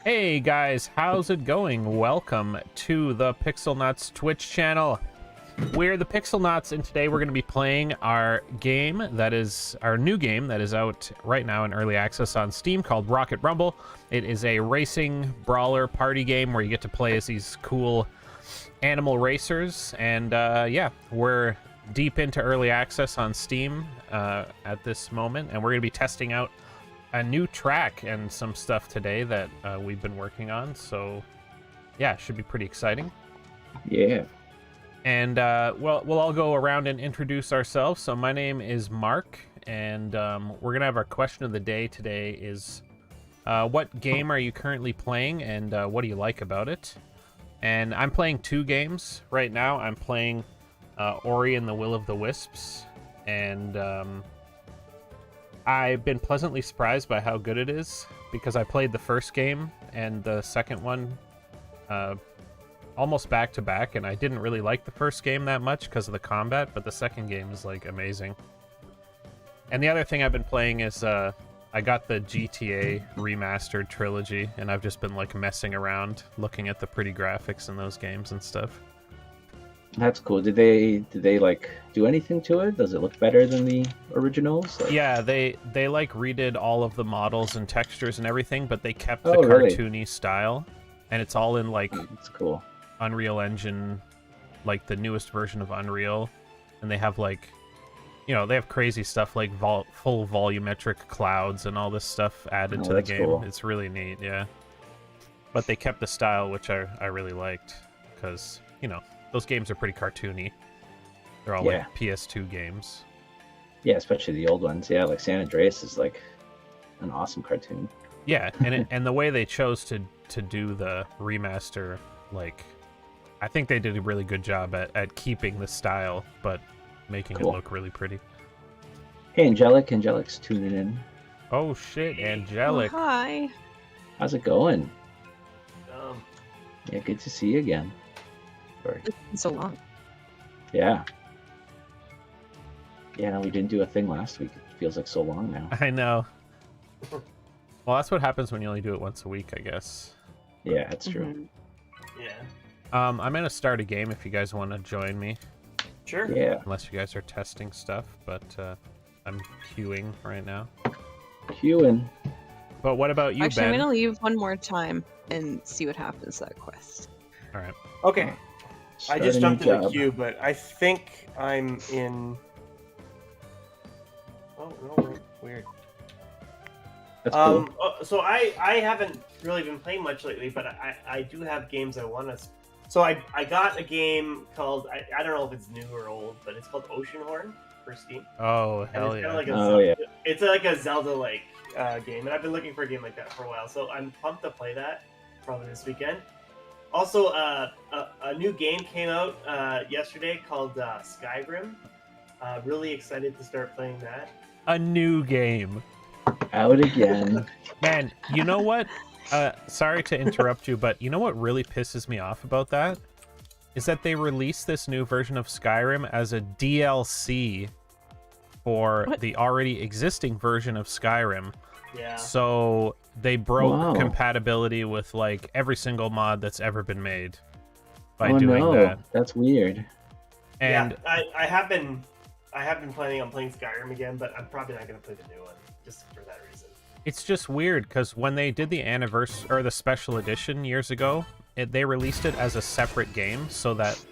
Hey guys, how's it going? Welcome to the Pixel Nuts Twitch channel. We're the Pixel Nuts, and today we're going to be playing our game that is our new game that is out right now in early access on Steam called Rocket Rumble. It is a racing brawler party game where you get to play as these cool animal racers, and yeah, we're deep into early access on Steam at this moment, and we're going to be testing out a new track and some stuff today that we've been working on. So yeah, should be pretty exciting. Yeah. And well, we'll all go around and introduce ourselves. So my name is Mark, and we're gonna have our question of the day today is what game are you currently playing, and what do you like about it? And I'm playing two games right now. I'm playing Ori and the Will of the Wisps, and I've been pleasantly surprised by how good it is, because I played the first game and the second one almost back to back, and I didn't really like the first game that much because of the combat, but the second game is like amazing. And the other thing I've been playing is I got the GTA Remastered Trilogy, and I've just been like messing around looking at the pretty graphics in those games and stuff. That's cool. Did they like do anything to it? Does it look better than the originals? Like... Yeah, they like redid all of the models and textures and everything, but they kept the really? cartoony style, and it's all in like That's cool. Unreal Engine, like the newest version of Unreal, and they have like, you know, they have crazy stuff like full volumetric clouds and all this stuff added to the game. Cool. It's really neat, yeah. But they kept the style, which I really liked, because, you know, those games are pretty cartoony. They're all like PS2 games. Yeah, especially the old ones. Yeah, like San Andreas is like an awesome cartoon. Yeah, and and the way they chose to do the remaster, like, I think they did a really good job at keeping the style, but making it look really pretty. Hey, Angelic's tuning in. Oh shit, Angelic. Oh, hi. How's it going? Yeah, good to see you again. Sorry. It's been so long. Yeah. Yeah, no, we didn't do a thing last week. It feels like so long now. I know. Well, that's what happens when you only do it once a week, I guess. Yeah, that's true. Mm-hmm. Yeah. I'm gonna start a game if you guys want to join me. Sure. Yeah. Unless you guys are testing stuff, but I'm queuing right now. Queuing. But what about you, Actually, Ben? I'm gonna leave one more time and see what happens to that quest. All right. Okay. I Start just a jumped new in the job. queue, but I think I'm in. Oh no! Wait, weird. That's cool. So I haven't really been playing much lately, but I do have games I want to. So I got a game called I don't know if it's new or old, but it's called Oceanhorn for Steam. Oh And hell it's yeah! kinda like a Oh, Zelda, it's like a Zelda-like game, and I've been looking for a game like that for a while. So I'm pumped to play that probably this weekend. Also, a new game came out yesterday called Skyrim. Really excited to start playing that. A new game. Out again. Man, you know what? Sorry to interrupt you, but you know what really pisses me off about that? Is that they released this new version of Skyrim as a DLC for the already existing version of Skyrim. Yeah. So they broke Wow. compatibility with like every single mod that's ever been made by Oh doing no, that. that's weird. And yeah, I have been planning on playing Skyrim again, but I'm probably not going to play the new one just for that reason. it's just weird because when they did the anniversary or the special edition years ago, they released it as a separate game so that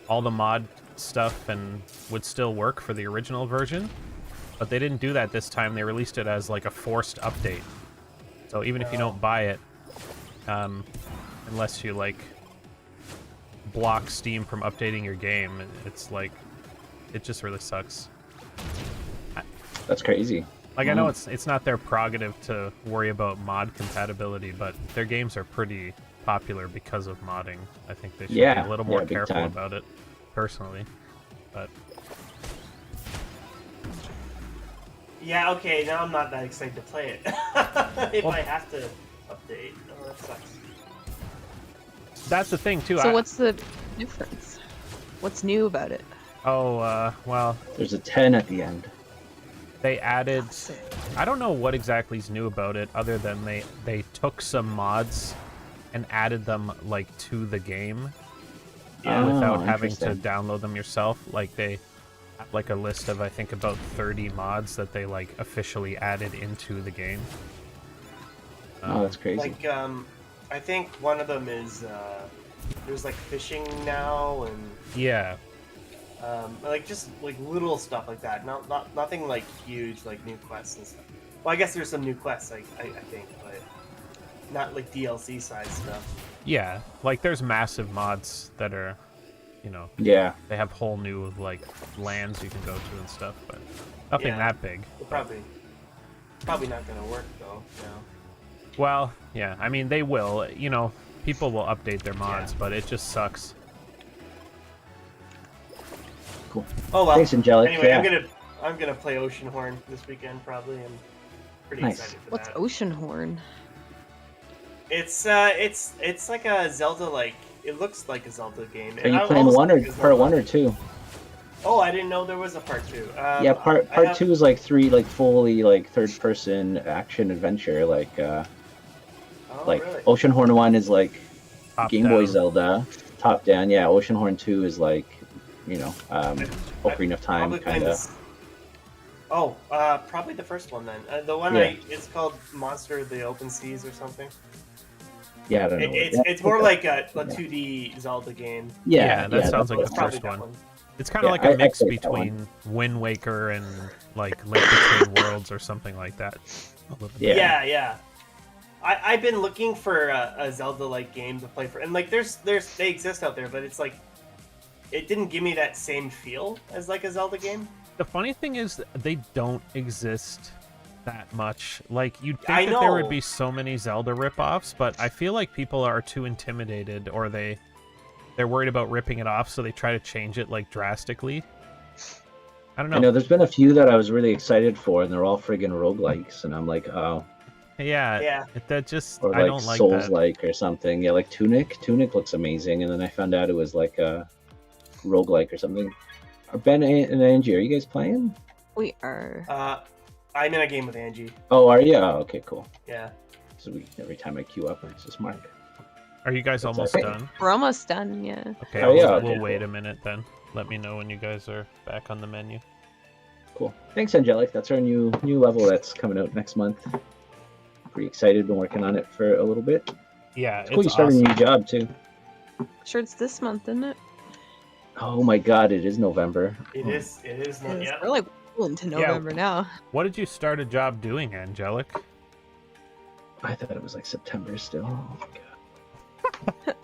all the mod stuff and would still work for the original version. But they didn't do that this time. They released it as like a forced update. So even if you don't buy it, unless you like block Steam from updating your game, it's like, it just really sucks. That's crazy. Like, I know it's not their prerogative to worry about mod compatibility, but their games are pretty popular because of modding. I think they should be a little more big careful time. about it, personally. But Yeah, okay, now I'm not that excited to play it. If I have to update. Oh, that sucks. that's the thing, too. So what's the difference? What's new about it? Well, There's a 10 at the end. they added... I don't know what exactly is new about it, other than they took some mods and added them like to the game Yeah. without having to interesting. download them yourself. Like they have like a list of I think about 30 mods that they like officially added into the game. Oh, that's crazy. Like, I think one of them is there's like fishing now, and Yeah, like just like little stuff like that. Nothing like huge, like new quests and stuff. Well, I guess there's some new quests, I think, but not like DLC size stuff. yeah. Like there's massive mods that are, you know, Yeah. they have whole new like lands you can go to and stuff, but nothing Yeah. that big. Probably not gonna work though. No. Well, yeah. I mean, they will. You know, people will update their mods, but it just sucks. Cool. Oh well. Thanks, Angelic. Anyway, Yeah. I'm gonna play Oceanhorn this weekend probably. I'm pretty Nice. excited for What's that. Oceanhorn? It's like a Zelda like. It looks like a Zelda game. Are you playing one or part 1 or 2? Oh, I didn't know there was a part 2. Yeah, part I have- 2 is like 3 like fully like third person action adventure like Oh, like really? Oceanhorn 1 is like Top Game Boy down. Zelda, top down. Yeah, Oceanhorn 2 is like, you know, Ocarina of Time Probably playing kind of. this. Oh, probably the first one then. The one Yeah. it's called Monster of the Open Seas or something. Yeah, I don't know. It's more like a 2D Zelda game. Yeah, that sounds like that's the what- first that one. It's kind of Yeah, like a I mix played that one. between Wind Waker and like Link Between Worlds or something like that. A little bit. Yeah. Yeah. I've been looking for a Zelda-like game to play for, and like they exist out there, but it's like it didn't give me that same feel as like a Zelda game. The funny thing is, they don't exist that much. Like you'd I think that there know. would be so many Zelda ripoffs, but I feel like people are too intimidated, or they're worried about ripping it off, so they try to change it like drastically. I don't know. I know there's been a few that I was really excited for, and they're all friggin' roguelikes, and I'm like, oh, Yeah, Yeah. that just or I like don't like Souls that. like or something. Yeah, like Tunic. Tunic looks amazing, and then I found out it was like a roguelike or something. Ben and Angie, are you guys playing? We are. I'm in a game with Angie. Oh, are you? Oh, okay, cool. Yeah. So every time I queue up, it's just Mark. Are you guys almost okay. done? We're almost done, yeah. Okay, Oh, yeah, we'll okay, wait cool. a minute then. Let me know when you guys are back on the menu. Cool. Thanks, Angelic. That's our new level that's coming out next month. Pretty excited. Been working on it for a little bit. Yeah, It's cool. You it's started awesome. a new job too. Sure, it's this month, isn't it? Oh my God! It is November. It is not yet. We're like well into Yeah. November now. What did you start a job doing, Angelic? I thought it was like September still. Oh my God.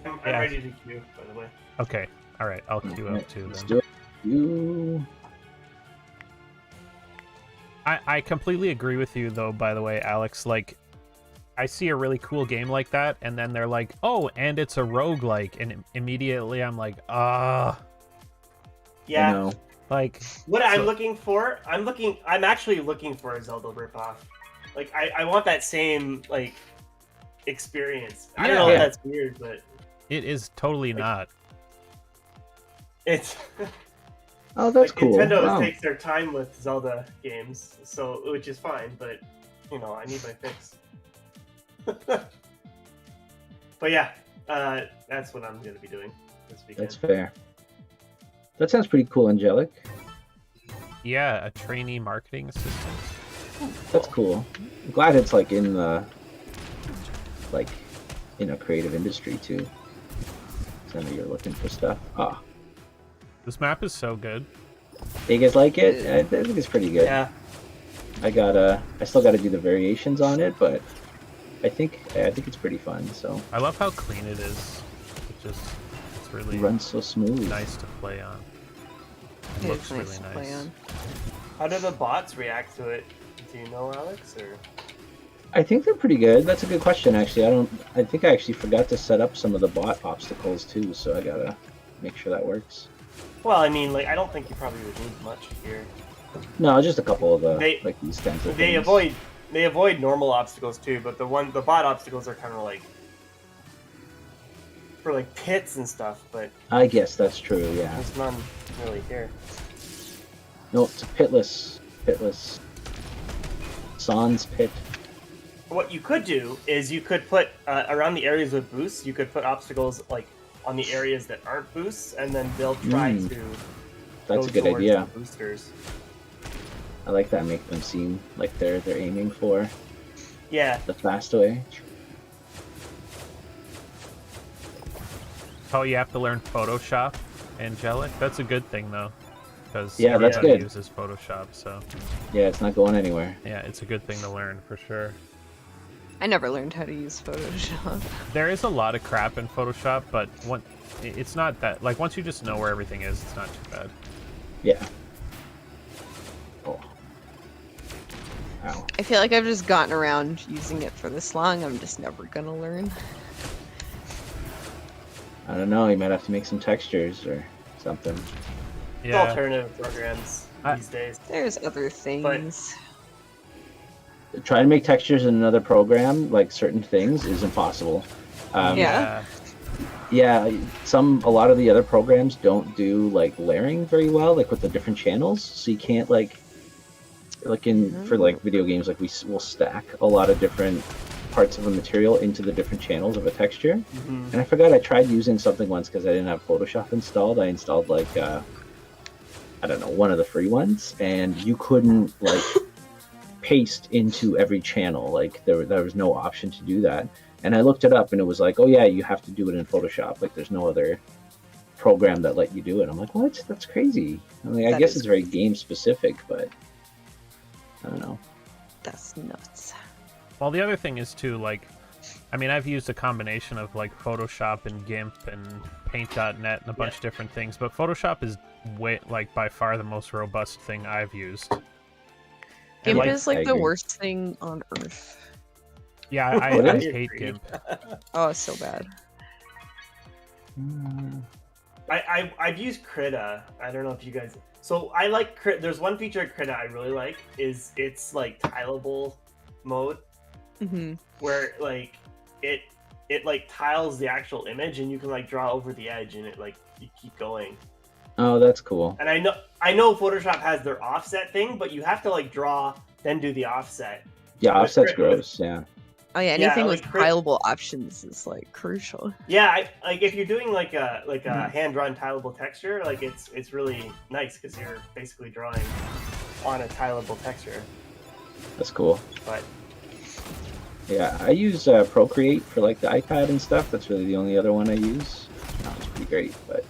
I'm Yeah. ready to queue, by the way. Okay, all right, I'll queue Alright, up too let's then. do it. You. I completely agree with you though, by the way, Alex. Like, I see a really cool game like that, and then they're like, oh, and it's a roguelike, and immediately I'm like, I Yeah. know. like, What I'm So- looking for, I'm actually looking for a Zelda ripoff. Like I want that same like experience. I don't know Yeah. if that's weird, but it is totally Like- not. it's Oh, that's like cool. Nintendo Wow. takes their time with Zelda games, so which is fine, but you know, I need my fix. But yeah, that's what I'm gonna be doing this weekend. That's fair. That sounds pretty cool, Angelic. Yeah, a trainee marketing assistant. That's cool. I'm glad it's like in the a creative industry too. So I know you're looking for stuff. Ah, This map is so good. you guys like it? I think it's pretty good. Yeah, I still gotta do the variations on it, but I think it's pretty fun. So I love how clean it is. It's really it runs so smooth. nice to play on. It It looks is nice really to play nice. on. how do the bots react to it? Do you know, Alex? Or I think they're pretty good. That's a good question, actually. I think I actually forgot to set up some of the bot obstacles too, so I gotta make sure that works. well, I mean, like I don't think you probably would need much here. No, just a couple of the They- these kinds of They things. avoid normal obstacles too, but the bot obstacles are kind of like for like pits and stuff, but I guess that's true. Yeah. there's none really here. No, it's a pitless. Sans pit. what you could do is you could put around the areas with boosts. You could put obstacles like on the areas that aren't boosts, and then they'll try to. That's go a good towards idea. the boosters. I like that. Make them seem like they're aiming for Yeah. the fast way. Oh, you have to learn Photoshop, Angelic. That's a good thing though, because Yeah, that's everybody good. uses Photoshop. So Yeah, it's not going anywhere. yeah, it's a good thing to learn for sure. I never learned how to use Photoshop. There is a lot of crap in Photoshop, but it's not that. Like once you just know where everything is, it's not too bad. Yeah. Oh. Ow. I feel like I've just gotten around using it for this long. I'm just never gonna learn. I don't know. You might have to make some textures or something. Yeah. Alternative programs these days. There's other things. Trying to make textures in another program, like certain things, is impossible. Yeah. Yeah, a lot of the other programs don't do like layering very well, like with the different channels. So you can't for like video games, like we'll stack a lot of different parts of a material into the different channels of a texture. Mm-hmm. And I forgot I tried using something once because I didn't have Photoshop installed. I installed like I don't know, one of the free ones, and you couldn't like paste into every channel. Like there was no option to do that. And I looked it up, and it was like, oh yeah, you have to do it in Photoshop. Like there's no other program that let you do it. I'm like, what? That's crazy. I mean, I guess it's very game specific, but I don't know. That's nuts. Well, the other thing is too, like, I mean, I've used a combination of like Photoshop and GIMP and Paint.net and a bunch of different things, but Photoshop is by far the most robust thing I've used. GIMP like, is like the worst thing on earth. Yeah, I hate GIMP. Oh, it's so bad. I've used Krita. I don't know if you guys. So I like Krita. There's one feature of Krita I really like is it's like tileable mode, where like it like tiles the actual image, and you can like draw over the edge, and it like you keep going. Oh, that's cool. And I know Photoshop has their offset thing, but you have to like draw then do the offset. Yeah, offset's gross. Yeah. Oh yeah, anything with like tileable options is like crucial. Yeah, like if you're doing like a hand-drawn tileable texture, like it's really nice because you're basically drawing on a tileable texture. That's cool. But yeah, I use Procreate for like the iPad and stuff. That's really the only other one I use. It's pretty great, but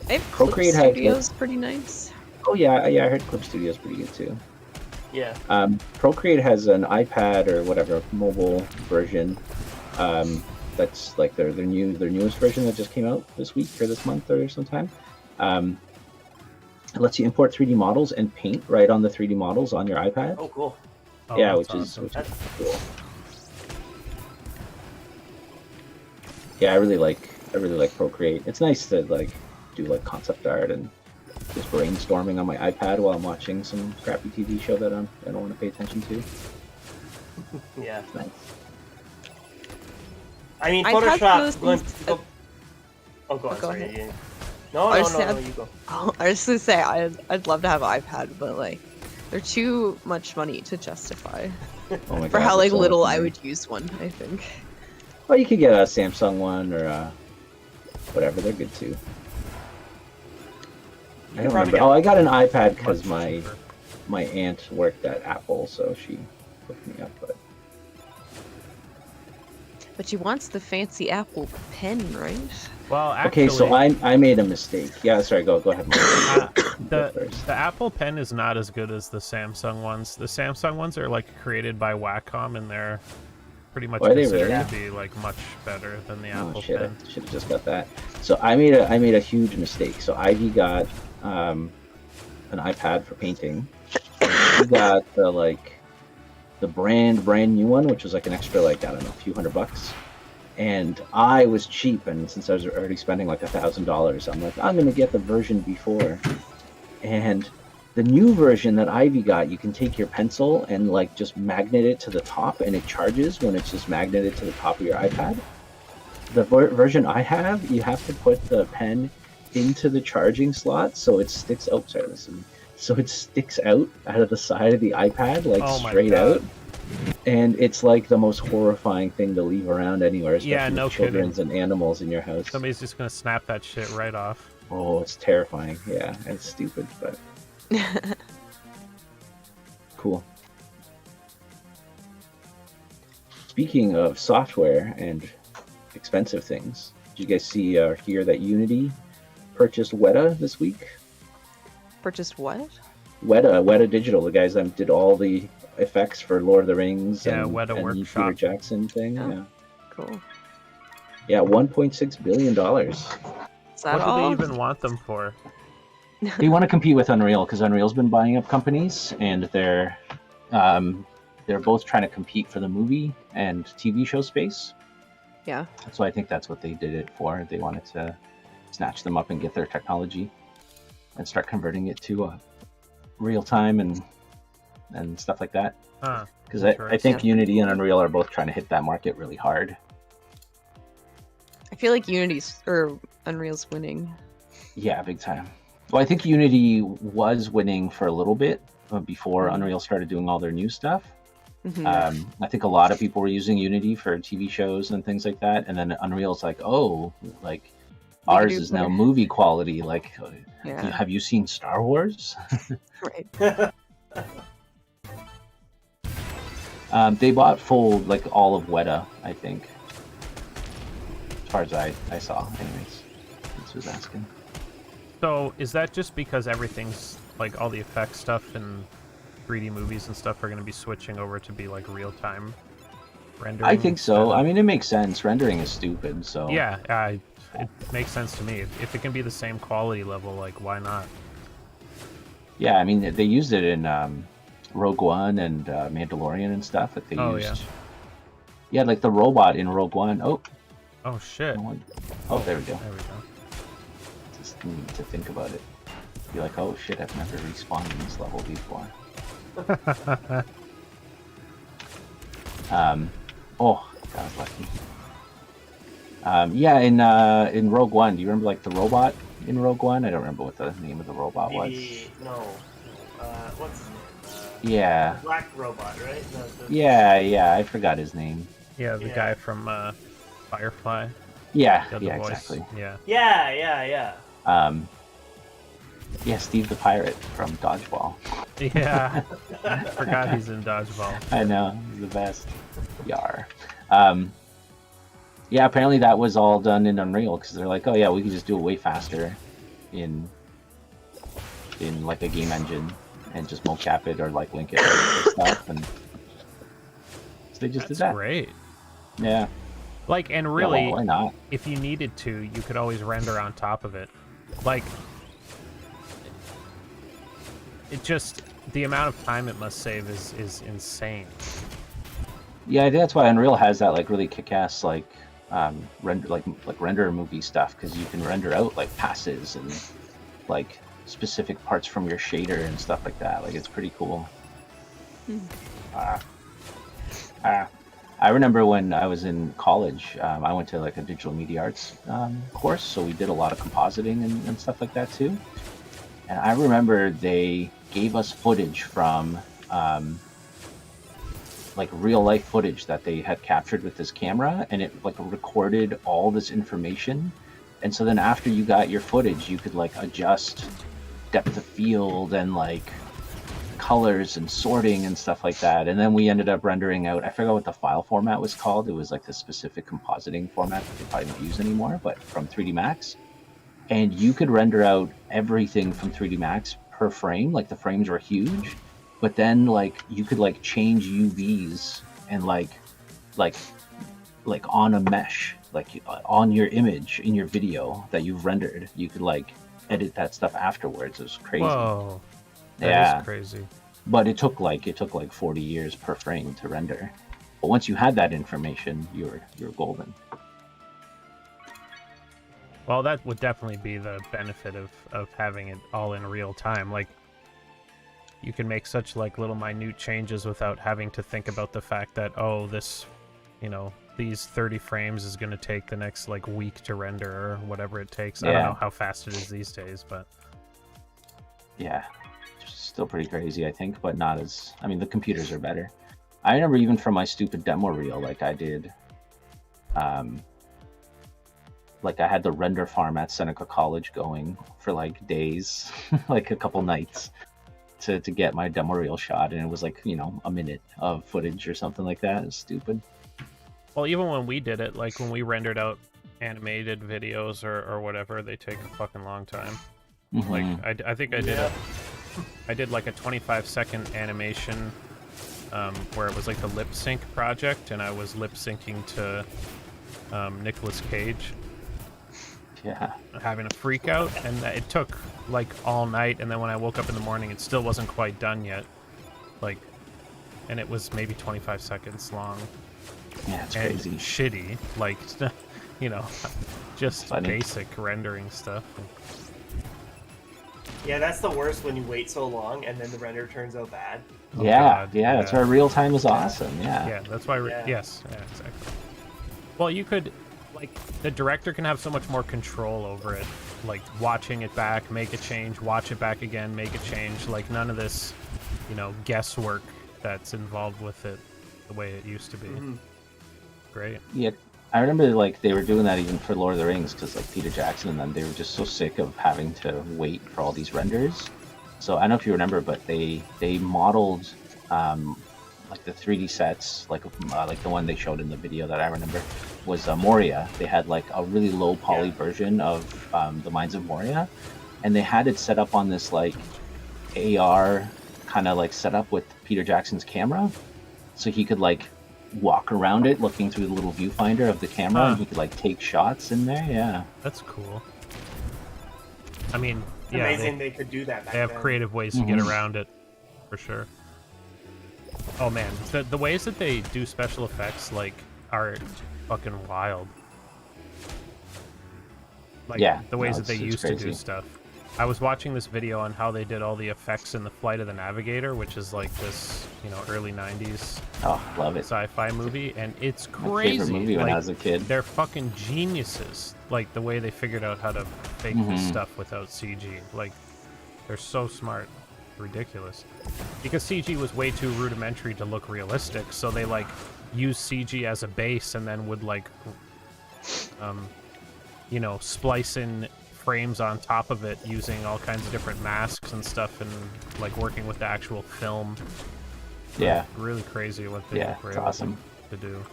I have Procreate Clip has Studio's pretty nice. oh yeah, I heard Clip Studio's pretty good too. yeah. Procreate has an iPad or whatever mobile version. That's like their newest version that just came out this week or this month or sometime. It lets you import 3D models and paint right on the 3D models on your iPad. Oh, cool. Oh, Yeah, that's which awesome. is cool. Yeah, I really like Procreate. It's nice to like do like concept art and just brainstorming on my iPad while I'm watching some crappy TV show that I don't want to pay attention to. Yeah. It's nice. I mean, iPad's Photoshop. one of those things Oh, go on. go Sorry. ahead. Yeah. No, I no, was no, no, saying- you go. Oh, I was gonna say I'd love to have an iPad, but like they're too much money to justify Oh my for God, how like that's so little much I money. would use one. I think. Well, you could get a Samsung one or whatever. They're good too. I don't probably remember. get Oh, I got an iPad because Much cheaper. my aunt worked at Apple, so she hooked me up. But she wants the fancy Apple Pen, right? Well, actually, Okay, so I made a mistake. Yeah, sorry. Go ahead. Mike. Go first. the Apple Pen is not as good as the Samsung ones. The Samsung ones are like created by Wacom, and they're pretty much Are they considered really? to be like much better than the Oh Apple shit! Pen. I should have just got that. So I made a huge mistake. So Ivy got an iPad for painting. She got the brand new one, which was like an extra like I don't know, a few $100. And I was cheap, and since I was already spending like $1,000, I'm like, I'm gonna get the version before. And the new version that Ivy got, you can take your pencil and like just magnet it to the top, and it charges when it's just magneted to the top of your iPad. The version I have, you have to put the pen into the charging slot so it sticks out. Sorry, listen. So it sticks out of the side of the iPad, like Oh my straight God. out. And it's like the most horrifying thing to leave around anywhere, especially Yeah, no with children's kidding. and animals in your house. Somebody's just gonna snap that shit right off. Oh, it's terrifying. Yeah, it's stupid, but cool. Speaking of software and expensive things, did you guys see or hear that Unity purchased Weta this week? Purchased what? Weta Digital, the guys that did all the effects for Lord of the Rings Yeah, and Weta the Workshop. Peter Jackson thing. Oh. Yeah, Cool. yeah, $1.6 billion. Is that What do all? they even want them for? They want to compete with Unreal because Unreal's been buying up companies, and they're both trying to compete for the movie and TV show space. Yeah. So I think that's what they did it for. They wanted to snatch them up and get their technology and start converting it to real time and stuff like that. Huh. Because I think Unity and Unreal are both trying to hit that market really hard. I feel like Unreal's winning. Yeah, big time. Well, I think Unity was winning for a little bit before Unreal started doing all their new stuff. Mhm. I think a lot of people were using Unity for TV shows and things like that, and then Unreal's like, oh, like ours is now movie quality. Like, Yeah. have you seen Star Wars? Right. They bought full, like all of Weta, I think. As far as I saw, anyways. This was asking. So is that just because everything's like all the effect stuff and 3D movies and stuff are going to be switching over to be like real time rendering? I think so. I mean, it makes sense. Rendering is stupid, so Yeah, it makes sense to me. If it can be the same quality level, like why not? yeah. I mean, they used it in Rogue One and Mandalorian and stuff. That they used. Yeah, like the robot in Rogue One. Oh shit. Oh, there we go. There we go. Just need to think about it. Be like, oh shit, I've never respawned in this level before. Oh, that was lucky. Yeah, in Rogue One, do you remember like the robot in Rogue One? I don't remember what the name of the robot was. No. What's his name? Yeah. Black robot, right? Yeah, I forgot his name. Yeah, the guy from Firefly. Yeah, The yeah, voice. exactly. Yeah. Yeah. Yeah, Steve the Pirate from Dodgeball. Yeah. I forgot he's in Dodgeball. I know, he's the best. Yar. Yeah, apparently that was all done in Unreal because they're like, oh yeah, we can just do it way faster in like a game engine and just mocap it or like link it to stuff, and so they just did that. That's great. Yeah. Like, and really, Yeah, well, why not? if you needed to, you could always render on top of it. Like, it just, the amount of time it must save is insane. Yeah, I think that's why Unreal has that like really kick-ass like render movie stuff, because you can render out like passes and like specific parts from your shader and stuff like that. Like, it's pretty cool. I remember when I was in college, I went to like a digital media arts course, so we did a lot of compositing and stuff like that too. And I remember they gave us footage from like real life footage that they had captured with this camera, and it like recorded all this information. And so then after you got your footage, you could like adjust depth of field and like colors and sorting and stuff like that. And then we ended up rendering out, I forgot what the file format was called. It was like the specific compositing format that they probably don't use anymore, but from 3D Max. And you could render out everything from 3D Max per frame. Like, the frames were huge, but then like you could like change UVs and like on a mesh, like on your image in your video that you've rendered, you could like edit that stuff afterwards. It was crazy. Whoa. That Yeah. is crazy. But it took like 40 years per frame to render. But once you had that information, you're golden. Well, that would definitely be the benefit of having it all in real time. Like, you can make such like little minute changes without having to think about the fact that, oh, this, you know, these 30 frames is going to take the next like week to render or whatever it takes. I don't know how fast it is these days, but yeah, still pretty crazy, I think, but not as, I mean, the computers are better. I remember even from my stupid demo reel, like I did, like I had the render farm at Seneca College going for like days, like a couple nights to get my demo reel shot, and it was like, you know, a minute of footage or something like that. It's stupid. Well, even when we did it, like when we rendered out animated videos or whatever, they take a fucking long time. Mhm. Like I think I did I did like a 25-second animation where it was like the lip sync project, and I was lip syncing to Nicolas Cage Yeah. having a freak out, and it took like all night, and then when I woke up in the morning it still wasn't quite done yet, like, and it was maybe 25 seconds long. Yeah, it's And crazy. shitty, like, you know, just Funny. basic rendering stuff. Yeah, that's the worst when you wait so long and then the render turns out bad. Oh, Yeah, God, yeah, that's yeah. why real time is awesome. Yeah. Yeah, that's why. Yeah. Yes, yeah, exactly. Well, you could, like, the director can have so much more control over it. Like, watching it back, make a change, watch it back again, make a change. Like, none of this, you know, guesswork that's involved with it the way it used to be. Mm-hmm. Great. Yeah, I remember like they were doing that even for Lord of the Rings, because like Peter Jackson and them, they were just so sick of having to wait for all these renders. So I don't know if you remember, but they modeled like the 3D sets, like the one they showed in the video that I remember was Moria. They had like a really low poly version of the Mines of Moria, and they had it set up on this like AR kind of like setup with Peter Jackson's camera, so he could like walk around it looking through the little viewfinder of the camera, and he could like take shots in there. Yeah, That's cool. I mean, It's yeah, amazing they could do that back they have then. creative ways to get around it, for sure. Oh man, the ways that they do special effects, like, are fucking wild. Like, Yeah, the ways no, that they it's used to do crazy. stuff. I was watching this video on how they did all the effects in the Flight of the Navigator, which is like this, you know, early 90s oh, love it. sci-fi movie, and it's My crazy. favorite movie when Like, I was a kid. they're fucking geniuses. Like, the way they figured out how to fake this Mhm. stuff without CG. Like, they're so smart. Ridiculous. Because CG was way too rudimentary to look realistic, so they, like, used CG as a base and then would, like, you know, splice in frames on top of it using all kinds of different masks and stuff, and, like, working with the actual film. Yeah. Really crazy what they Yeah, were it's able awesome. to do.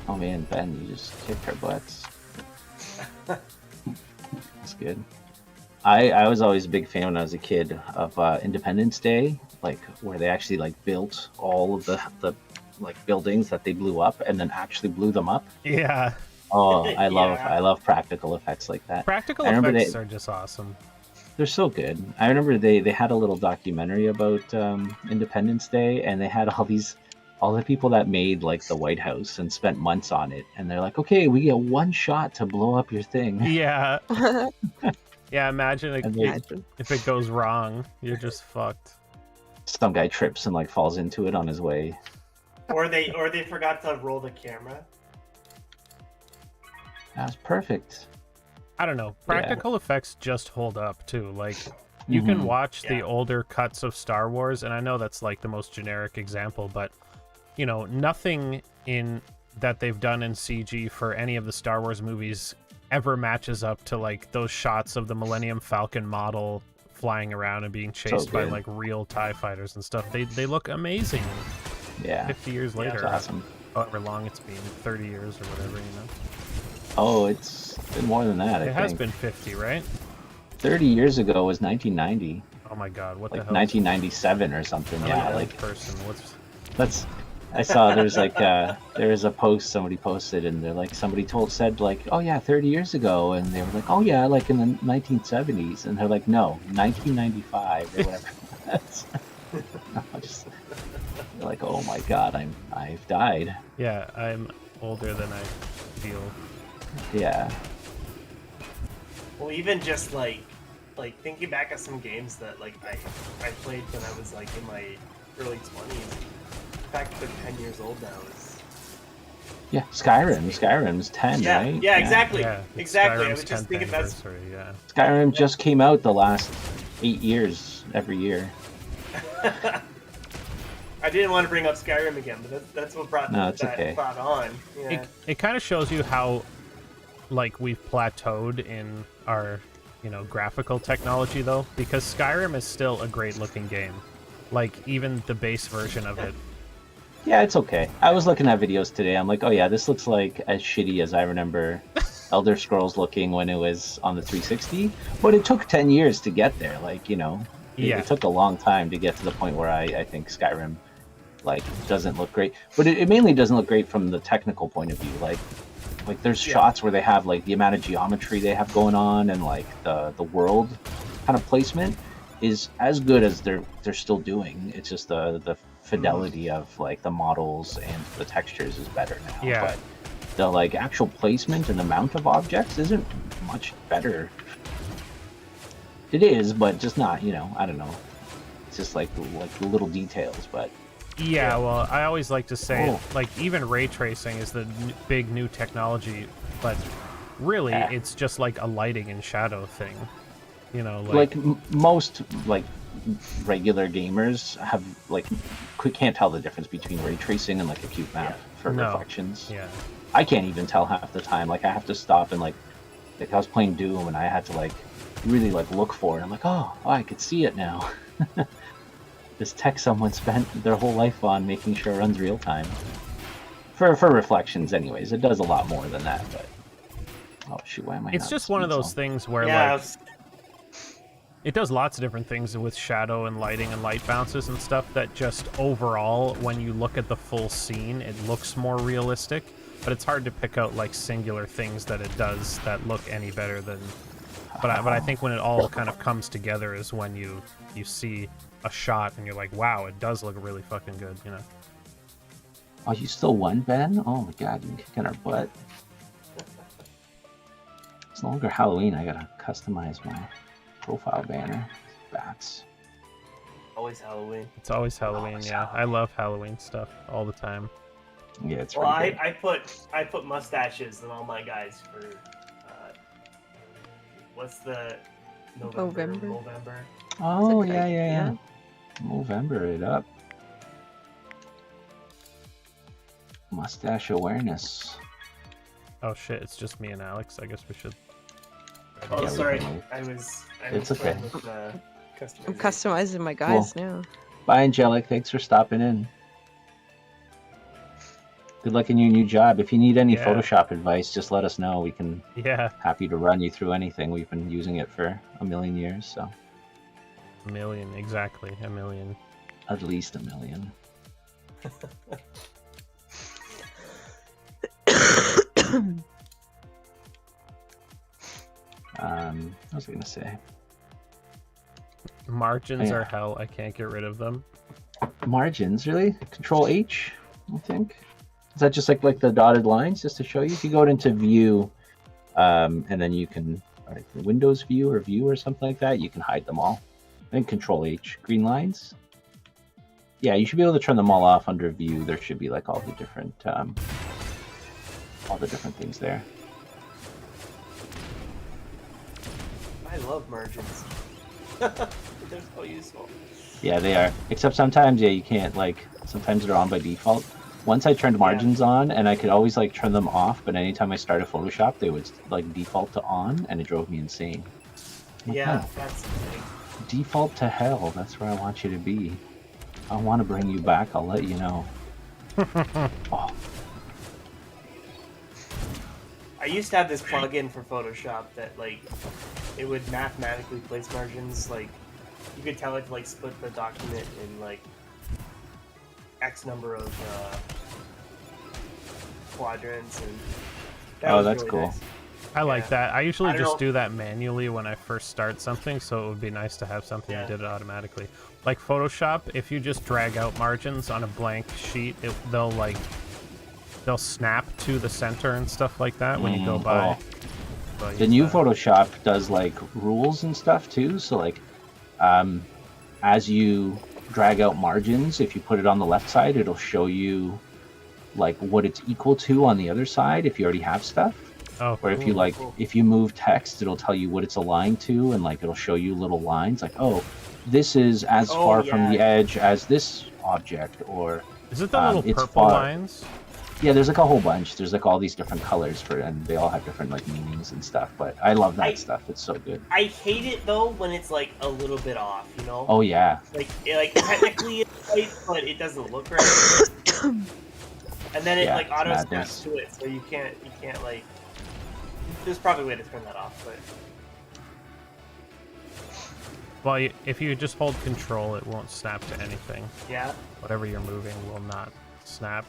Oh man, Ben, you just kicked our butts. That's good. I was always a big fan when I was a kid of Independence Day, like where they actually like built all of the like buildings that they blew up and then actually blew them up. Yeah. Oh, I Yeah. love practical effects like that. Practical I remember effects they- are just awesome. They're so good. I remember they had a little documentary about Independence Day, and they had all the people that made like the White House and spent months on it, and they're like, okay, we get one shot to blow up your thing. Yeah. Yeah, imagine And they- if it goes wrong, you're just fucked. Some guy trips and like falls into it on his way. Or they forgot to roll the camera. That was perfect. I don't know. Practical effects just hold up too. Like, you can Mhm. watch the Yeah. older cuts of Star Wars, and I know that's like the most generic example, but you know, nothing in that they've done in CG for any of the Star Wars movies ever matches up to like those shots of the Millennium Falcon model flying around and being chased by good. like real TIE fighters and stuff. They look amazing Yeah, 50 years Yeah, later. it's awesome. However long it's been, 30 years or whatever, you know. Oh, it's been more than that. I It has think been 50, right? 30 years ago was 1990, Oh my god, what like the hell? 1997 or something. I'm Yeah, an old like person. What's that's. I saw there's like there was a post somebody posted, and they're like somebody said like, oh yeah, 30 years ago, and they were like, oh yeah, like in the 1970s, and they're like, no, 1995 or whatever. That's just like, oh my god, I've died. Yeah, I'm older than I feel. Yeah. Well, even just like thinking back at some games that like I played when I was like in my early 20s. The fact that they're 10 years old now is Yeah, Skyrim's 10, yeah, right? yeah, exactly, Yeah, it's exactly. I Skyrim's was just 10th thinking that's anniversary, yeah. Skyrim just came out the last 8 years every year. I didn't want to bring up Skyrim again, but that's what brought No, it's that okay. thought on. Yeah. It kind of shows you how, like, we've plateaued in our, graphical technology, though, because Skyrim is still a great-looking game. Like, even the base version of it. Yeah, it's okay. I was looking at videos today. I'm like, oh yeah, this looks like as shitty as I remember Elder Scrolls looking when it was on the 360. But it took 10 years to get there. Like, it took a long time to get to the point where I think Skyrim, like, doesn't look great. But it mainly doesn't look great from the technical point of view. Like there's shots where they have like the amount of geometry they have going on, and like the world kind of placement is as good as they're still doing. It's just the fidelity of like the models and the textures is better now. Yeah. But the like actual placement and amount of objects isn't much better. It is, but just not, I don't know. It's just like the little details, but Yeah, well, I always like to say, like, even ray tracing is the big new technology, but really, it's just like a lighting and shadow thing. Most like regular gamers have can't tell the difference between ray tracing and like a cube map for reflections. Yeah. I can't even tell half the time. Like I have to stop and like I was playing Doom and I had to like really like look for it. I'm like, oh, I could see it now. This tech someone spent their whole life on making sure it runs real time. For reflections, anyways, it does a lot more than that. But oh shoot, why am I? It's just one of those things where it does lots of different things with shadow and lighting and light bounces and stuff that just overall, when you look at the full scene, it looks more realistic. But it's hard to pick out like singular things that it does that look any better than. But I think when it all kind of comes together is when you see a shot and you're like, wow, it does look really fucking good, Oh, you still won, Ben? Oh my god, you're kicking our butt. It's no longer Halloween. I gotta customize my profile banner. Bats. Always Halloween. It's always Halloween, yeah. I love Halloween stuff all the time. Yeah, it's well. really good. I put mustaches in all my guys for what's the November. Oh yeah. November it up. Mustache awareness. Oh shit, it's just me and Alex. I guess we should. Oh, Yeah, sorry. we can I was It's okay. playing with, I'm customizing my guys now. Bye, Angelic. Thanks for stopping in. Good luck in your new job. If you need any Photoshop advice, just let us know. We can happy to run you through anything. We've been using it for a million years, so. A million, exactly. A million. At least a million. What was I going to say? Margins are hell. I can't get rid of them. Margins, really? Control H, I think. Is that just like the dotted lines, just to show you? If you go into View, and then you can, Windows View or View or something like that, you can hide them all. I think Control H. Green lines? Yeah, you should be able to turn them all off under View. There should be like all the different things there. I love margins. They're so useful. Yeah, they are. Except sometimes, you can't, sometimes they're on by default. Once I turned margins on, and I could always, turn them off, but anytime I started Photoshop, they would, default to on, and it drove me insane. Yeah, that's the thing. Default to hell, that's where I want you to be. I want to bring you back, I'll let you know. Oh. I used to have this plugin for Photoshop that, it would mathematically place margins, you could tell it to, split the document in, X number of, quadrants, and that was that's really cool. nice. I like that. I usually I don't just know. do that manually when I first start something, so it would be nice to have something that did it automatically. Like Photoshop, if you just drag out margins on a blank sheet, they'll snap to the center and stuff like that when you go by. So The new Photoshop does rules and stuff too. So as you drag out margins, if you put it on the left side, it'll show you what it's equal to on the other side if you already have stuff. Oh, or if you if you move text, it'll tell you what it's aligned to, and it'll show you little lines this is as Oh, far from the yeah. edge as this object, or Is it the little it's purple far. lines? Yeah, there's like a whole bunch. There's like all these different colors for, and they all have different like meanings and stuff. But I love that stuff. It's so good. I hate it though when it's like a little bit off, you know? Oh yeah, Like technically it's right, but it doesn't look right. And then it Yeah, like it's auto madness. snaps to it, so you can't like. There's probably a way to turn that off, but Well, if you just hold control, it won't snap to anything. yeah. Whatever you're moving will not snap.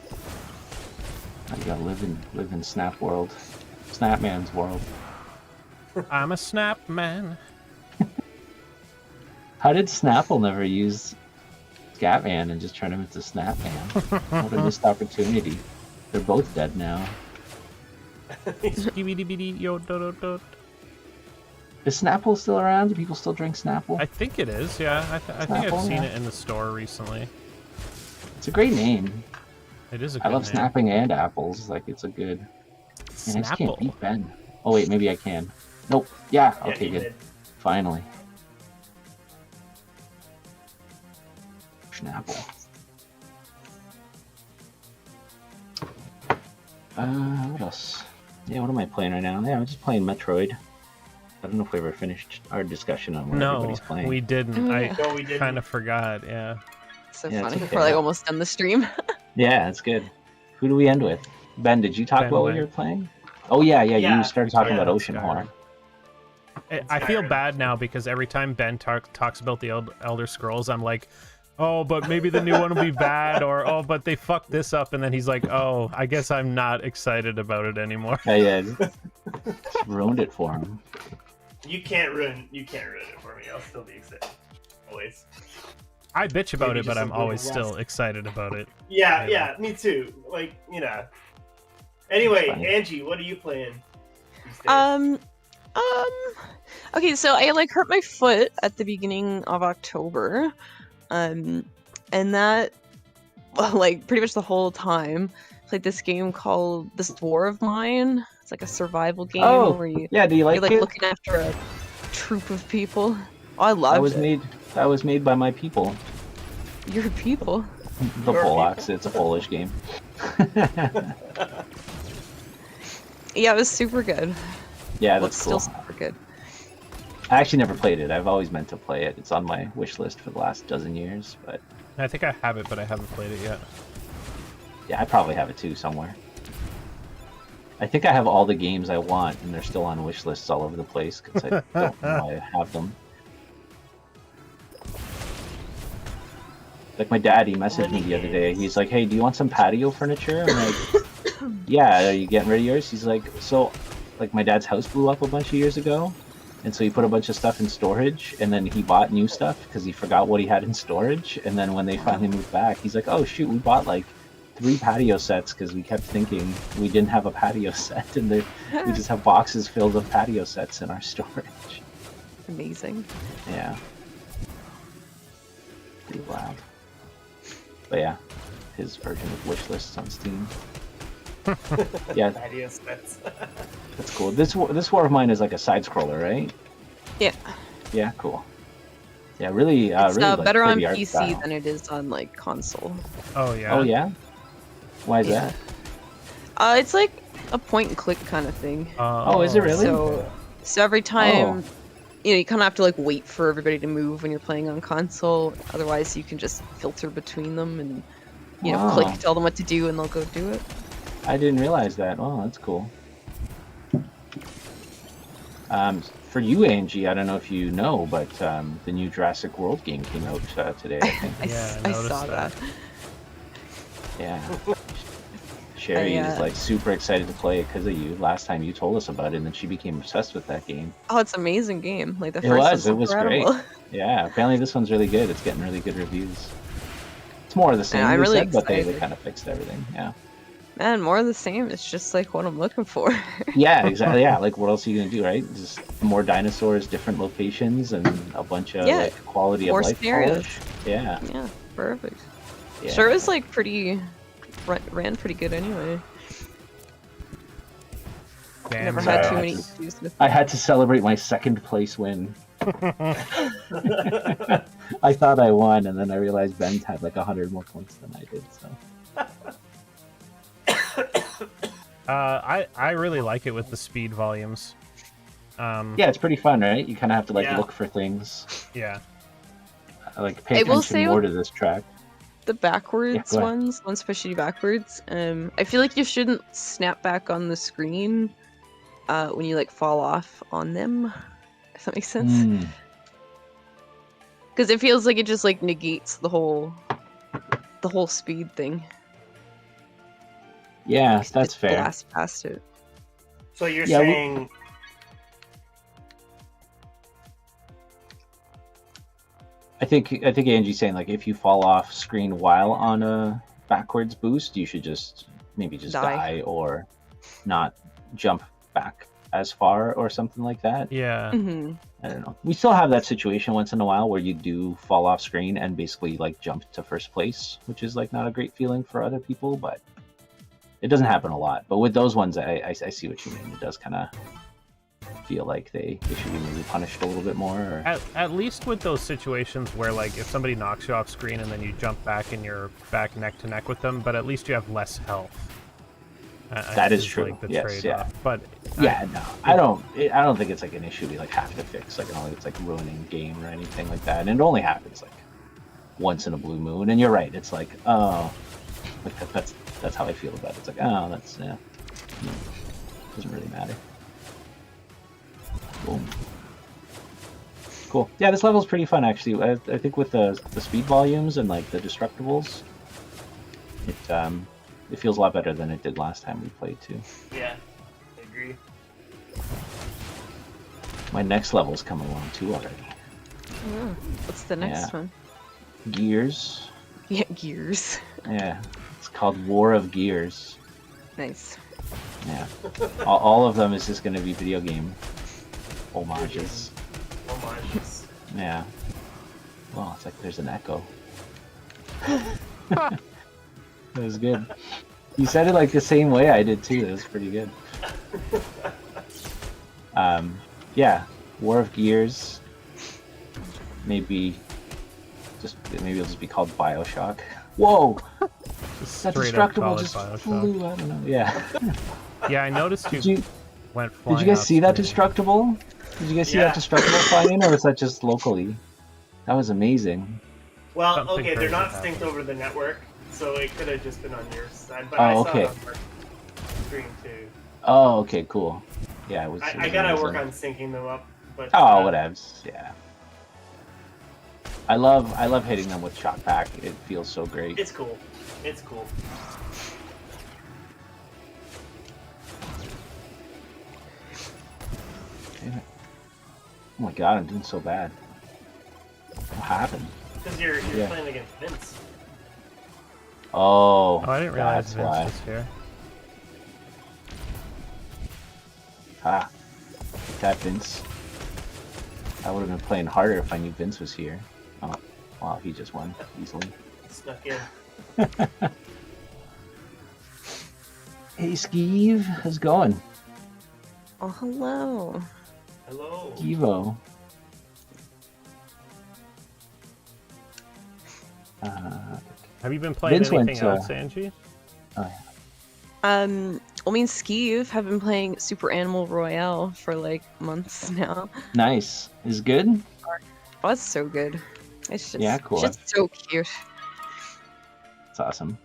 I gotta live in Snap world, Snapman's world. I'm a snap man. How did Snapple never use Scatman and just turn him into Snapman? What a missed opportunity. They're both dead now. Skibidi yo do do do. Is Snapple still around? Do people still drink Snapple? I think it is. Yeah, I think I've Snapple, seen yeah. it in the store recently. It's a great name. It is a I good love name. snapping and apples. Like, it's a good... Man, I just can't Snapple. beat Ben. Oh wait, maybe I can. Nope. Yeah, Yeah, okay, you good. did. Finally. Snapple. What else? Yeah, what am I playing right now? Yeah, I'm just playing Metroid. I don't know if we ever finished our discussion on what No, everybody's playing. we didn't. Oh, I yeah. No, we didn't. kind of forgot. Yeah. So Yeah, it's funny. okay. We're like almost done the stream. Yeah, that's good. Who do we end with? Ben, did you talk Ben about what went. you were playing? Oh yeah, Yeah, you started talking yeah, about Ocean Skyrim. Horror. I feel Skyrim. bad now because every time Ben talks about the Elder Scrolls, I'm like, oh, but maybe the new one will be bad, or oh, but they fucked this up, and then he's like, oh, I guess I'm not excited about it anymore. Yeah, just ruined it for him. You can't ruin it for me. I'll still be excited. Always. I bitch about Maybe it, but just I'm a little always less. still excited about it. Yeah, Yeah. me too. Like, you know. Anyway, Funny. Angie, what are you playing these days? Okay, so I like hurt my foot at the beginning of October, and that, well, like pretty much the whole time, played this game called This War of Mine. It's like a survival game Oh, where yeah, do you like you're like it? looking after a troop of people. Oh, I That loved was it. that was made by my people. Your people. The Your Polacks. It's a Polish game. Yeah, it was super good. Yeah, Well, that's it's cool. still super good. I actually never played it. I've always meant to play it. It's on my wish list for the last dozen years, but I think I have it, but I haven't played it yet. yeah, I probably have it too somewhere. I think I have all the games I want, and they're still on wish lists all over the place because I don't know I have them. Like my dad, he messaged me the other day. He's like, "Hey, do you want some patio furniture?" I'm like, "Yeah, are you getting rid of yours?" He's like, "So, like my dad's house blew up a bunch of years ago, and so he put a bunch of stuff in storage, and then he bought new stuff because he forgot what he had in storage. And then when they finally moved back, he's like, "Oh shoot, we bought like 3 patio sets because we kept thinking we didn't have a patio set, and we just have boxes filled with patio sets in our storage." Amazing. Yeah. Pretty wild. But yeah, his version of wish lists on Steam. Yeah, Patio sets. that's cool. This War of Mine is like a side scroller, right? Yeah. Yeah, cool. Yeah, really, It's really like, better on pretty art PC style. than it is on like console. Oh yeah. Oh yeah. Why is Yeah. that? It's like a point and click kind of thing. Oh, is it really? So every time, you kind of have to like wait for everybody to move when you're playing on console. Otherwise, you can just filter between them and Wow. click, tell them what to do, and they'll go do it. I didn't realize that. Oh, that's cool. For you, Angie, I don't know if you know, but the new Jurassic World game came out today, I think. Yeah, I I noticed saw that. that. Yeah. Sherry is like super excited to play it because of you. Last time you told us about it, and then she became obsessed with that game. Oh, it's an amazing game. Like the It first was. was It was great. incredible. Yeah, apparently this one's really good. It's getting really good reviews. It's more of the same, I'm they really said, but they excited. kind of fixed everything. Yeah. Man, more of the same. It's just like what I'm looking for. Yeah, exactly. Yeah, like what else are you gonna do, right? Just more dinosaurs, different locations, and a bunch of Yeah, like quality of more life scenarios. polish. Yeah. Yeah, perfect. Yeah. Sure, it was like pretty ran pretty good anyway. Damn Never sorry, had too I many had issues with I had to celebrate my second place win. I thought I won, and then I realized Ben had like 100 more points than I did. So I really like it with the speed volumes. yeah, it's pretty fun, right? You kind of have to like look for things. Yeah. Like pay I will attention say more to this track. The backwards go ahead. ones pushing you backwards. I feel like you shouldn't snap back on the screen when you like fall off on them. If that makes sense. Because it feels like it just like negates the whole speed thing. Yeah, that's Just fair. blast past it. So you're Yeah, saying I think Angie's saying like if you fall off screen while on a backwards boost, you should just maybe just die or not jump back as far or something like that. Yeah. Mm-hmm. I don't know. We still have that situation once in a while where you do fall off screen and basically like jump to first place, which is like not a great feeling for other people, but it doesn't happen a lot. But with those ones, I see what you mean. It does kind of feel like they should be maybe punished a little bit more. Or... At least with those situations where like if somebody knocks you off screen and then you jump back and you're back neck to neck with them, but at least you have less health. That is true. Like the yes, trade-off. yeah. But no, I don't think it's like an issue we like have to fix. Like I don't think it's like ruining the game or anything like that. And it only happens like once in a blue moon. And you're right. It's like like that's how I feel about it. It's like that's doesn't really matter. Boom. Cool. Yeah, this level's pretty fun actually. I think with the speed volumes and like the destructibles, it feels a lot better than it did last time we played too. yeah, I agree. My next level's coming along too already. Oh, what's the next one? Gears. Yeah, Gears. Yeah, it's called War of Gears. Nice. Yeah, all of them is just going to be video game homages. Homages. Yeah. Well, it's like there's an echo. That was good. You said it like the same way I did too. That was pretty good. Yeah, War of Gears. Maybe it'll just be called BioShock. Whoa! That destructible just flew. I don't know. Yeah. Yeah, I noticed went flying. Did you guys see that screen. destructible? Did you guys see that destructible flying, or was that just locally? That was amazing. Well, Something okay, they're not crazy synced over the network, so it could have just been on your side. But Oh, I saw okay. it on my screen too. Oh, okay, cool. Yeah, it was. I gotta work on syncing them up. But Oh, whatevs. Yeah. I love hitting them with shot pack. It feels so great. It's cool. It's cool. Damn it. Oh my god, I'm doing so bad. What happened? Because you're playing against Vince. Oh, Oh, I didn't realize that's Vince why. was here. Ah, that Vince. I would have been playing harder if I knew Vince was here. Oh, wow, he just won easily. Snuck in. Hey, Skeeve, how's it going? Oh, hello. Hello. Evo. Have you been playing Vince went anything to- else, Angie? Oh, yeah. Well, me and Skeeve have been playing Super Animal Royale for like months now. Nice. Is it good? Oh, it's so good. It's just, Yeah, cool. it's just so cute. It's awesome.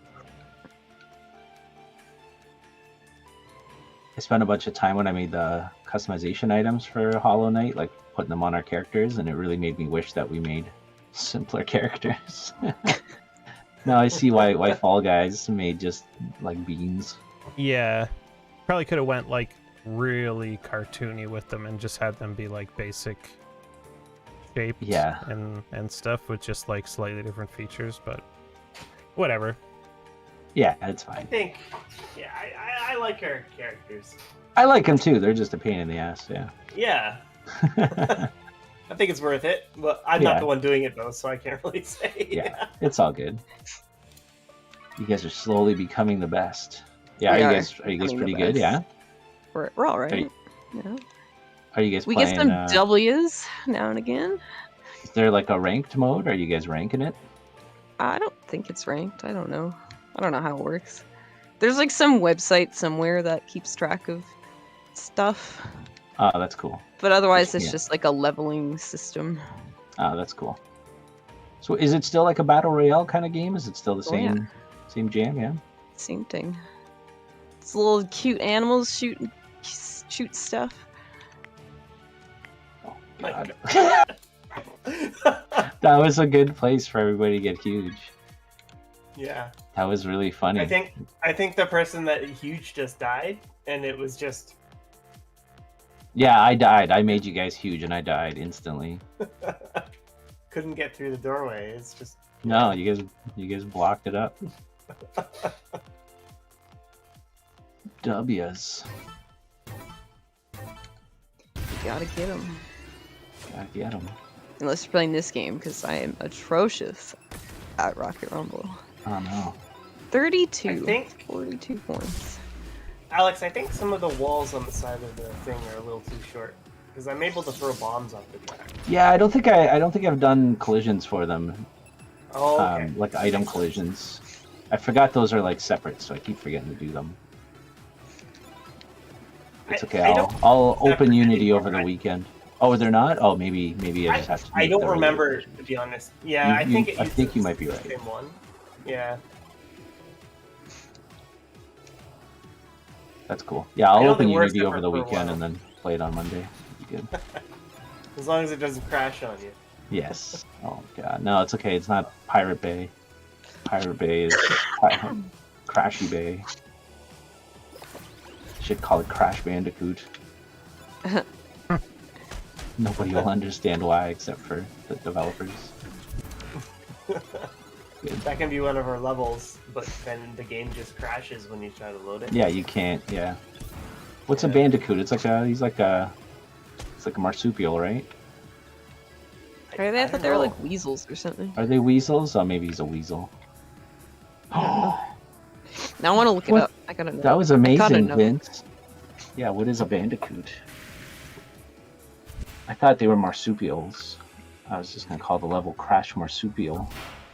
I spent a bunch of time when I made the customization items for Hollow Knight, like putting them on our characters, and it really made me wish that we made simpler characters. Now I see why Fall Guys made just like beans. Yeah. Probably could have went like really cartoony with them and just had them be like basic shaped Yeah. and stuff with just like slightly different features, but whatever. Yeah, it's fine. I think, yeah, I like our characters. I like them too. They're just a pain in the ass. Yeah. Yeah, I think it's worth it. But I'm Yeah. not the one doing it though, so I can't really say. Yeah, it's all good. You guys are slowly becoming the best. Yeah, We are are you guys becoming pretty the good? best. Yeah. We're all Are right. you- Yeah. Are you guys We playing? get some W's now and again. there like a ranked mode? Are you guys ranking it? I don't think it's ranked. I don't know. I don't know how it works. There's like some website somewhere that keeps track of stuff. Oh, that's cool. But otherwise, Yeah. it's just like a leveling system. Oh, that's cool. So is it still like a battle royale kind of game? Is it still the Oh, yeah. same jam? Yeah. Same thing. It's little cute animals shoot stuff. Oh, My God. God. That was a good place for everybody to get huge. Yeah. That was really funny. I think the person that huge just died, and it was just Yeah, I died. I made you guys huge, and I died instantly. couldn't get through the doorway. It's just No, you guys blocked it up. W's. You gotta get them. Gotta get them. Unless you're playing this game, because I am atrocious at Rocket Rumble. Oh no. 32. I think 42 points. Alex, I think some of the walls on the side of the thing are a little too short because I'm able to throw bombs off the track. Yeah, I don't think I've done collisions for them. Oh, okay. Like item collisions. I forgot those are like separate, so I keep forgetting to do them. It's okay. I'll open Unity over the weekend. Oh, they're not? Oh, maybe I just have to. I don't remember, to be honest. Yeah, I think you might be the right. Same one. Yeah. That's cool. Yeah, I I'll know open they were Unity over separate the for a weekend while. and then play it on Monday. Be good. As long as it doesn't crash on you. Yes. Oh god. No, it's okay. It's not Pirate Bay. Pirate Bay is Crashy Bay. Should call it Crash Bandicoot. Nobody will understand why except for the developers. Good. That can be one of our levels, but then the game just crashes when you try to load it. Yeah, you can't. Yeah. What's a bandicoot? It's like a it's like a marsupial, right? I thought they were like weasels or something. Are they weasels? Oh, maybe he's a weasel. Now I want to look it What? up. I gotta know. That was gotta amazing, know. Vince. Yeah, what is a bandicoot? I thought they were marsupials. I was just gonna call the level Crash Marsupial.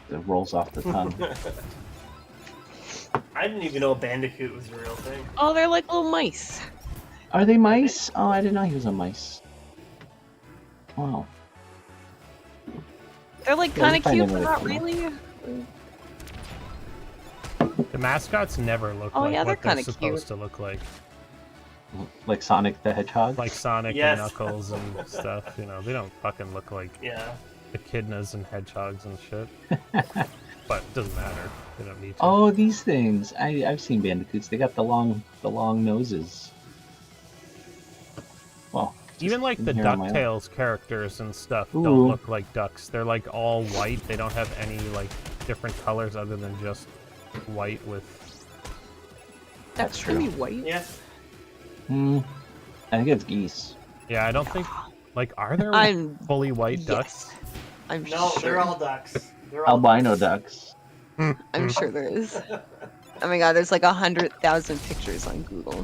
That rolls off the tongue. I didn't even know a bandicoot was a real thing. Oh, they're like little mice. Are they mice? Oh, I didn't know he was a mice. Wow. They're like Yeah, kind we of find cute, them but really not cool. really. The mascots never look Oh, like yeah, they're what they're kinda supposed cute. to look like. Like Sonic the Hedgehog? Like Sonic Yes. and Knuckles and stuff. You know, they don't fucking look like Yeah. echidnas and hedgehogs and shit. But it doesn't matter. They don't need to. Oh, these things. I've seen bandicoots. They got the long noses. Well, Even like the here on my own. DuckTales characters and stuff Ooh. don't look like ducks. They're like all white. They don't have any like different colors other than just white with. That's Should be true. white. Yes. I think it's geese. Yeah, I don't think. Like, are there I'm fully white yes. ducks? I'm No, sure. they're all ducks. They're all Albino ducks. I'm sure there is. Oh my god, there's like 100,000 pictures on Google.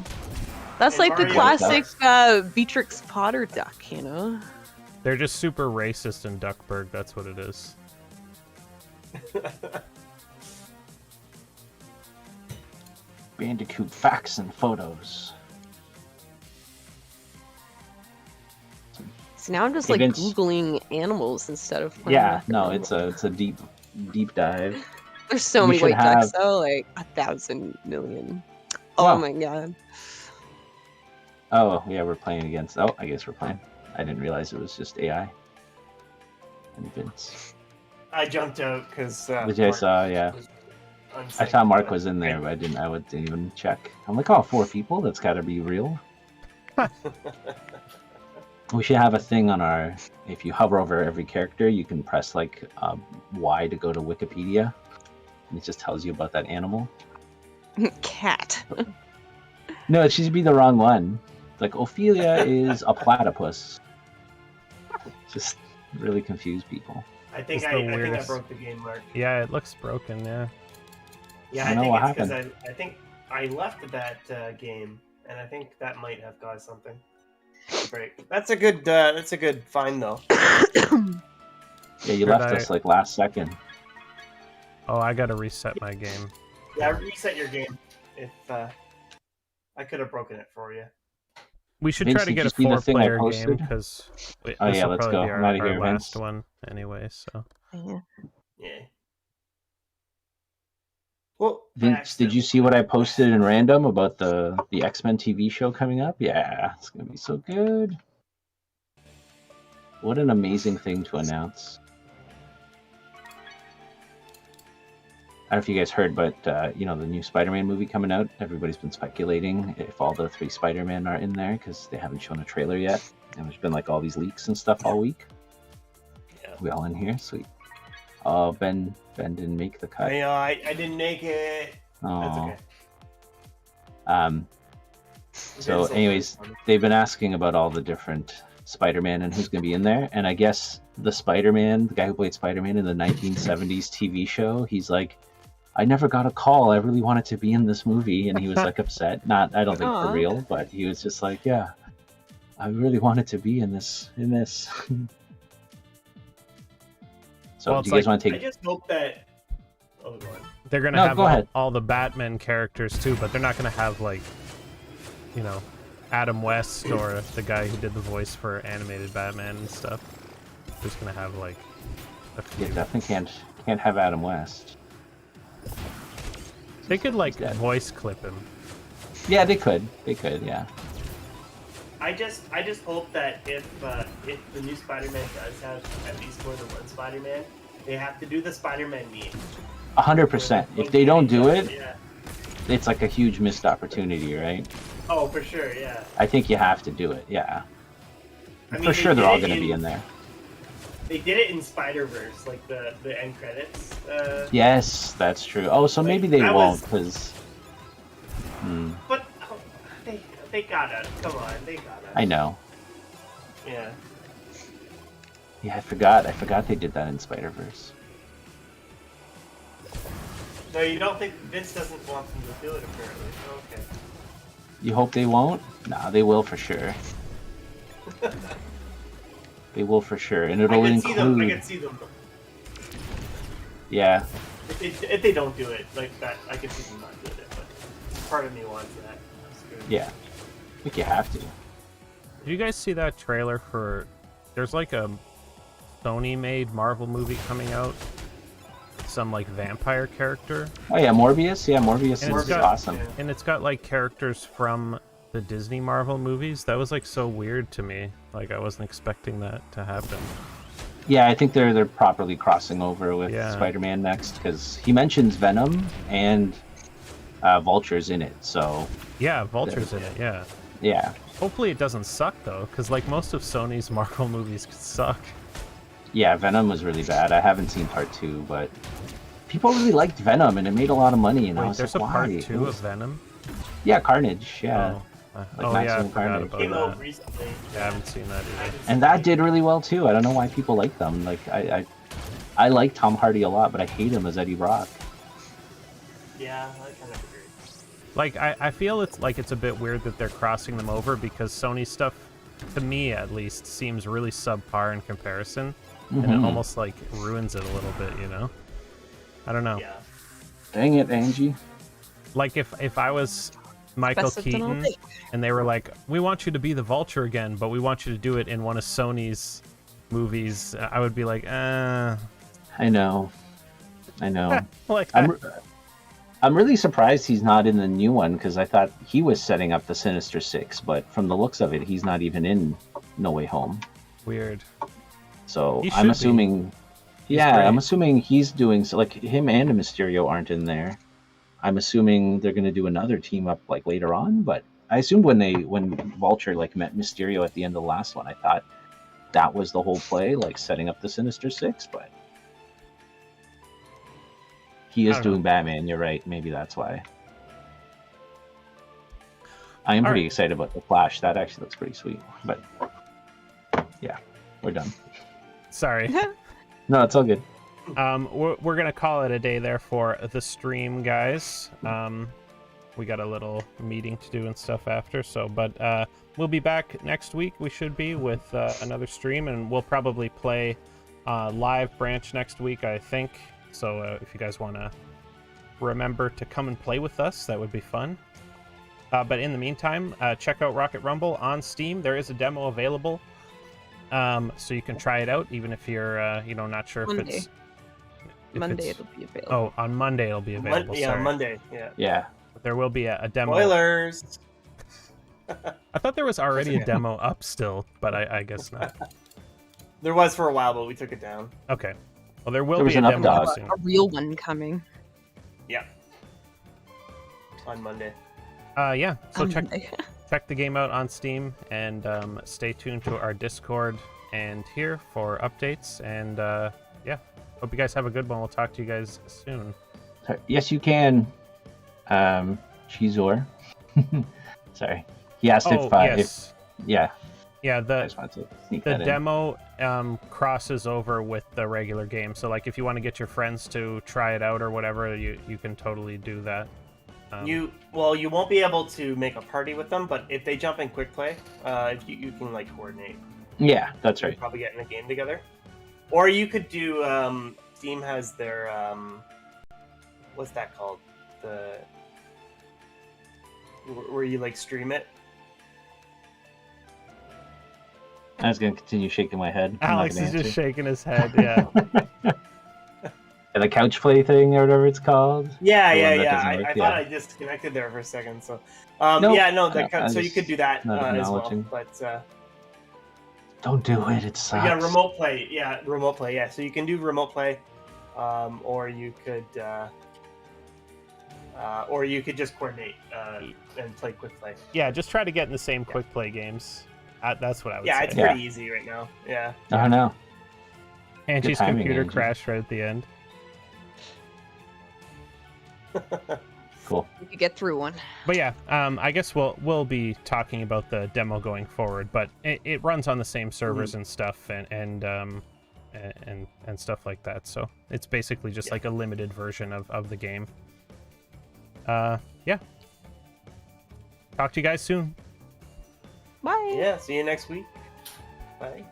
That's And like the Mario classic ducks. Beatrix Potter duck, you know? They're just super racist in Duckburg. That's what it is. Bandicoot facts and photos. So now I'm just Hey, like Vince. Googling animals instead of playing Yeah, Rocket no, Rumble. it's a deep dive. There's so we many should white ducks have- though, like 1,000 million. Oh Wow. my god. Oh, yeah, we're playing against. Oh, I guess we're playing. I didn't realize it was just AI. And Vince. I jumped out because. Which I saw, yeah. I thought Mark was in there, but I didn't even check. I'm like, oh, 4 people? That's gotta be real. We should have a thing on our. If you hover over every character, you can press like Y to go to Wikipedia, and it just tells you about that animal. Cat. No, it should be the wrong one. Like Ophelia is a platypus. Just really confuse people. I think It's I the think I weirdest. broke the game, Mark. Yeah, it looks broken. Yeah. Yeah, I I know think what it's because happened. I think I left that game, and I think that might have caused something. Great. That's a good find though. Yeah, you Did left I- us like last second. Oh, I gotta reset my game. Yeah, reset your game. If I could have broken it for you. We should Vince, try to did get you a see the thing I 4-player game posted? because Oh, this yeah, will let's probably go. be I'm outta our here, last Vince. one anyway. So Yeah. Yeah. Well, Vince, did you see what I posted in random about the X-Men TV show coming up? Yeah, it's gonna be so good. What an amazing thing to announce. I don't know if you guys heard, but the new Spider-Man movie coming out. Everybody's been speculating if all the 3 Spider-Man are in there because they haven't shown a trailer yet, and there's been like all these leaks and stuff all week. Yeah. We all in here? Sweet. Oh, Ben didn't make the cut. I didn't make it. That's Oh. okay. So, anyways, they've been asking about all the different Spider-Man and who's going to be in there, and I guess the Spider-Man, the guy who played Spider-Man in the 1970s TV show, he's like, I never got a call. I really wanted to be in this movie, and he was like upset. I don't think for Aw. real, but he was just like, yeah, I really wanted to be in this. So, Well, do it's you guys like- want to I take? just hope that. Oh, go on. they're gonna No, have go ahead. all the Batman characters too, but they're not gonna have like, Adam West or the guy who did the voice for animated Batman and stuff. They're just gonna have like a few. Yeah, definitely can't have Adam West. They could like dead. voice clip him. Yeah, they could. Yeah. I just hope that if the new Spider-Man does have at least more than one Spider-Man, they have to do the Spider-Man meme. 100%. If they don't do it, Yeah. it's like a huge missed opportunity, right? Oh, for sure. Yeah. I think you have to do it. Yeah. I mean, For they sure, they're did all it going to be in there. They did it in Spider-Verse, like the end credits. Yes, that's true. Oh, so Like, maybe they that won't, was- because... But they gotta. Come on, they gotta. I know. Yeah. Yeah, I forgot they did that in Spider-Verse. No, you don't think Vince doesn't want them to do it? Apparently. Okay. You hope they won't? Nah, they will for sure. They will for sure, and it'll I include... can see them. Yeah. If they don't do it like that, I can see them not doing it. But part of me wants that. Yeah. I think you have to. Did you guys see that trailer for? There's like a Sony-made Marvel movie coming out. Some like vampire character, Oh yeah, Morbius? Yeah, Morbius And it's is got- awesome. Yeah. and it's got like characters from the Disney Marvel movies. That was like so weird to me. Like I wasn't expecting that to happen. Yeah, I think they're properly crossing over with Yeah. Spider-Man next, because he mentions Venom and Vulture's in it, so Yeah, Vulture's in it. Yeah. yeah. Hopefully it doesn't suck though, because like most of Sony's Marvel movies could suck. Yeah, Venom was really bad. I haven't seen part 2, but people really liked Venom, and it made a lot of money, and I Wait, was there's like, a part why? 2 of Venom. Yeah, Carnage, yeah. Oh, Like oh yeah, I Maximum forgot Carnage. about Came out that. recently. Yeah, I haven't seen that either. And that did really well too. I don't know why people like them. Like I like Tom Hardy a lot, but I hate him as Eddie Brock. Yeah, I kind of agree. Like I feel it's a bit weird that they're crossing them over because Sony stuff, to me at least, seems really subpar in comparison, and it Mhm. almost like ruins it a little bit, you know? I don't know. Yeah. Dang it, Angie. Like if I was Michael Best of them all Keaton day. and they were like, we want you to be the Vulture again, but we want you to do it in one of Sony's movies, I would be like, I know. like I'm really surprised he's not in the new one, because I thought he was setting up the Sinister Six, but from the looks of it, he's not even in No Way Home. weird. So He should I'm be. assuming, He's yeah, great. I'm assuming he's doing so. Like him and Mysterio aren't in there. I'm assuming they're gonna do another team up like later on. But I assumed when Vulture like met Mysterio at the end of the last one, I thought that was the whole play, like setting up the Sinister Six. But he I is don't doing know. Batman. You're right. Maybe that's why. I am All pretty right. excited about the Flash. That actually looks pretty sweet. But yeah, we're done. Sorry. No, it's all good. We're gonna call it a day there for the stream, guys. We got a little meeting to do and stuff after, but we'll be back next week. We should be with another stream, and we'll probably play live branch next week, I think. So if you guys want to remember to come and play with us, that would be fun. But in the meantime, check out Rocket Rumble on Steam. There is a demo available, so you can try it out, even if you're not sure if it's Monday it'll be available. Oh, on Monday it'll be available. Yeah, Monday. Yeah. Yeah. There will be a demo. Spoilers. I thought there was already a demo up still, but I guess not. There was for a while, but we took it down. Okay. Well, there will There be was a an demo updog. soon. A real one coming. Yeah. On Monday. Yeah. So On check Monday. check the game out on Steam, and stay tuned to our Discord and here for updates. And yeah, hope you guys have a good one. We'll talk to you guys soon. Yes, you can. Chizor. Sorry. He asked if yes. yeah. Yeah, I the just wanted to sneak the that in. demo crosses over with the regular game. So like if you want to get your friends to try it out or whatever, you can totally do that. You won't be able to make a party with them, but if they jump in quick play, if you can like coordinate. Yeah, that's right. Probably get in a game together, or you could do. Steam has their what's that called? Where you like stream it. I was going to continue shaking my head. I'm not Alex gonna is just answer. shaking his head. Yeah. And the couch play thing or whatever it's called. Yeah, The one that yeah. doesn't I work, thought yeah. I disconnected there for a second. So, Nope. yeah, no. I'm So you just could do that not as well. acknowledging. But Don't do it. It sucks. yeah, remote play. Yeah, remote play. Yeah, so you can do remote play, or you could just coordinate and play quick play. Yeah, just try to get in the same quick play games. That's what I would Yeah, say. it's pretty easy right now. Yeah. I don't know. Angie's timing, computer Angie. crashed right at the end. Cool. You could get through one. But yeah, I guess we'll be talking about the demo going forward. But it runs on the same servers and stuff, and stuff like that. So it's basically just like a limited version of the game. Yeah. Talk to you guys soon. Bye. Yeah. See you next week. Bye.